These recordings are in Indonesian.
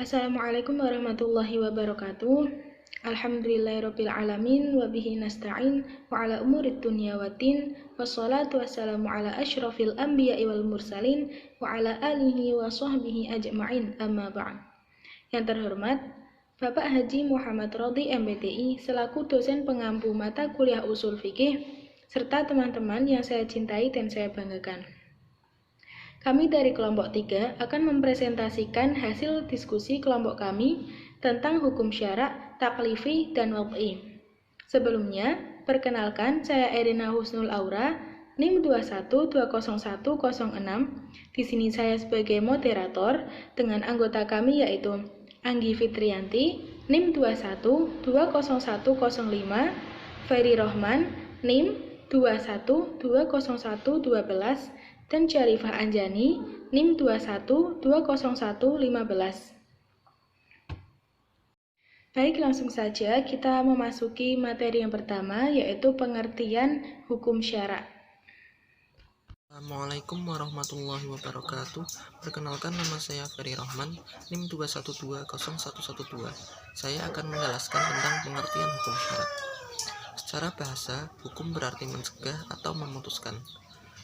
Assalamualaikum warahmatullahi wabarakatuh. Alhamdulillahirabbil alamin wa bihi nasta'in wa ala umurid dunya waddin wassalatu wassalamu ala asyrafil anbiya'i wal mursalin wa ala alihi wa sahbihi ajma'in amma ba'd. Yang terhormat Bapak Haji Muhammad Rodhi MPTI selaku dosen pengampu mata kuliah usul fikih serta teman-teman yang saya cintai dan saya banggakan. Kami dari kelompok 3 akan mempresentasikan hasil diskusi kelompok kami tentang hukum syarak, taklifi, dan wad'i. Sebelumnya, perkenalkan saya Erina Husnul Aura, NIM 2120106. Di sini saya sebagai moderator dengan anggota kami yaitu Anggi Fitrianti, NIM 2120105, Ferry Rohman, NIM 2120112, dan Syarifah Anjani, NIM 2120115. Baik, langsung saja kita memasuki materi yang pertama, yaitu pengertian hukum syarak. Assalamualaikum warahmatullahi wabarakatuh. Perkenalkan, nama saya Ferry Rohman, NIM 2120112. Saya akan menjelaskan tentang pengertian hukum syarak. Secara bahasa, hukum berarti mencegah atau memutuskan.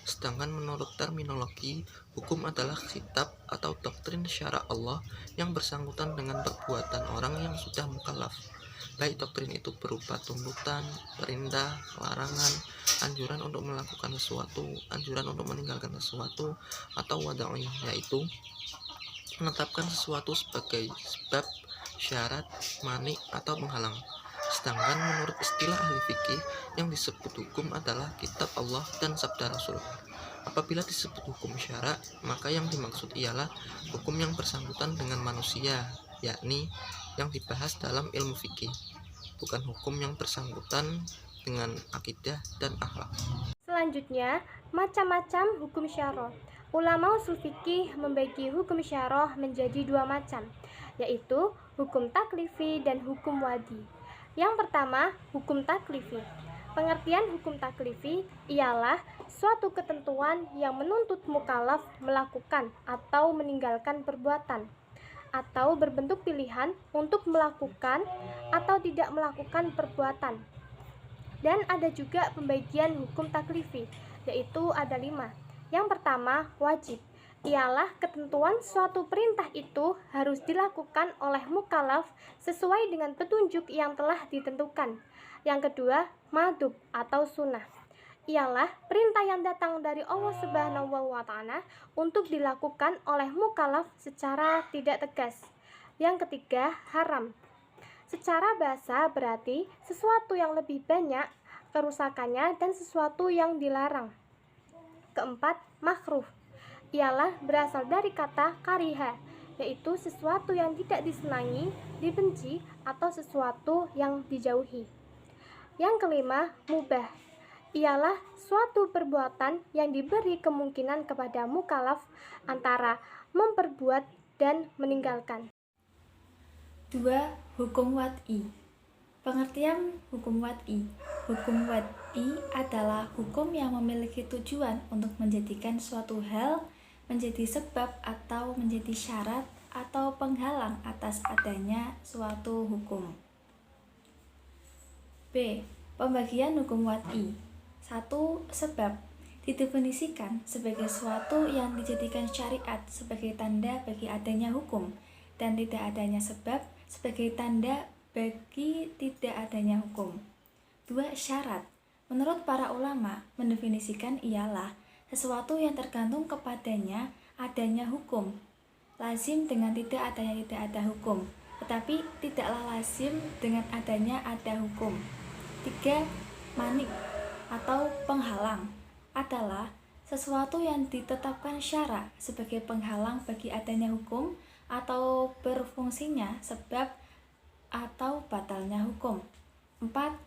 Sedangkan menurut terminologi, hukum adalah kitab atau doktrin syarak Allah yang bersangkutan dengan perbuatan orang yang sudah mukallaf. Baik doktrin itu berupa tuntutan, perintah, larangan, anjuran untuk melakukan sesuatu, anjuran untuk meninggalkan sesuatu, atau wadai, yaitu menetapkan sesuatu sebagai sebab, syarat, mani, atau penghalang. Sedangkan menurut istilah ahli fikih, yang disebut hukum adalah kitab Allah dan sabda Rasul. Apabila disebut hukum syarak, maka yang dimaksud ialah hukum yang bersangkutan dengan manusia, yakni yang dibahas dalam ilmu fikih, bukan hukum yang bersangkutan dengan akidah dan akhlak. Selanjutnya, macam-macam hukum syarah. Ulama usul fikih membagi hukum syarah menjadi dua macam, yaitu hukum taklifi dan hukum wadi. Yang pertama, hukum taklifi. Pengertian hukum taklifi ialah suatu ketentuan yang menuntut mukallaf melakukan atau meninggalkan perbuatan, atau berbentuk pilihan untuk melakukan atau tidak melakukan perbuatan. Dan ada juga pembagian hukum taklifi, yaitu ada 5. Yang pertama, wajib. Ialah ketentuan suatu perintah itu harus dilakukan oleh mukallaf sesuai dengan petunjuk yang telah ditentukan. Yang kedua, madhub atau sunnah. Ialah perintah yang datang dari Allah Subhanahu wa Ta'ala untuk dilakukan oleh mukallaf secara tidak tegas. Yang ketiga, haram. Secara bahasa berarti sesuatu yang lebih banyak kerusakannya dan sesuatu yang dilarang. Keempat, makruh. Ialah berasal dari kata kariha, yaitu sesuatu yang tidak disenangi, dibenci, atau sesuatu yang dijauhi. Yang kelima, mubah. Ialah suatu perbuatan yang diberi kemungkinan kepada mukallaf antara memperbuat dan meninggalkan. 2. Hukum wad'i. Pengertian hukum wad'i. Hukum wad'i adalah hukum yang memiliki tujuan untuk menjadikan suatu hal menjadi sebab atau menjadi syarat atau penghalang atas adanya suatu hukum. B. Pembagian hukum wad'i. 1. Sebab didefinisikan sebagai suatu yang dijadikan syariat sebagai tanda bagi adanya hukum, dan tidak adanya sebab sebagai tanda bagi tidak adanya hukum. 2. Syarat. Menurut para ulama, mendefinisikan ialah sesuatu yang tergantung kepadanya adanya hukum, lazim dengan tidak ada hukum, tetapi tidaklah lazim dengan adanya ada hukum. 3. Manik atau penghalang adalah sesuatu yang ditetapkan syarak sebagai penghalang bagi adanya hukum atau berfungsinya sebab atau batalnya hukum. 4.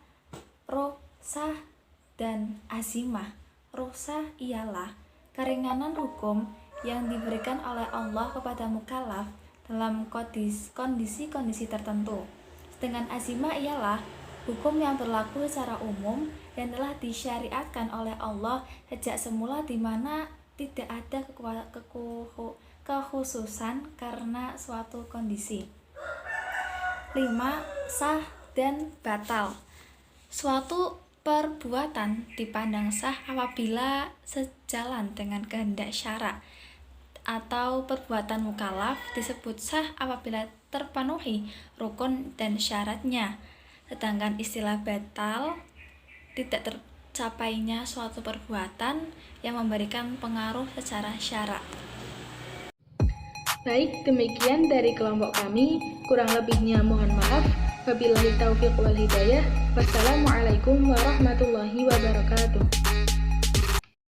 Rukhsah dan azimah. Rukhsah ialah keringanan hukum yang diberikan oleh Allah kepada mukallaf dalam kondisi-kondisi tertentu. Sedangkan azimah ialah hukum yang berlaku secara umum yang telah disyariatkan oleh Allah sejak semula, di mana tidak ada kekhususan karena suatu kondisi. 5. Sah dan batal. Suatu perbuatan dipandang sah apabila sejalan dengan kehendak syara, atau perbuatan mukallaf disebut sah apabila terpenuhi rukun dan syaratnya. Sedangkan istilah batal tidak tercapainya suatu perbuatan yang memberikan pengaruh secara syara. Baik, demikian dari kelompok kami. Kurang lebihnya mohon maaf. Wabillahi taufiq wal hidayah. Wassalamualaikum warahmatullahi wabarakatuh.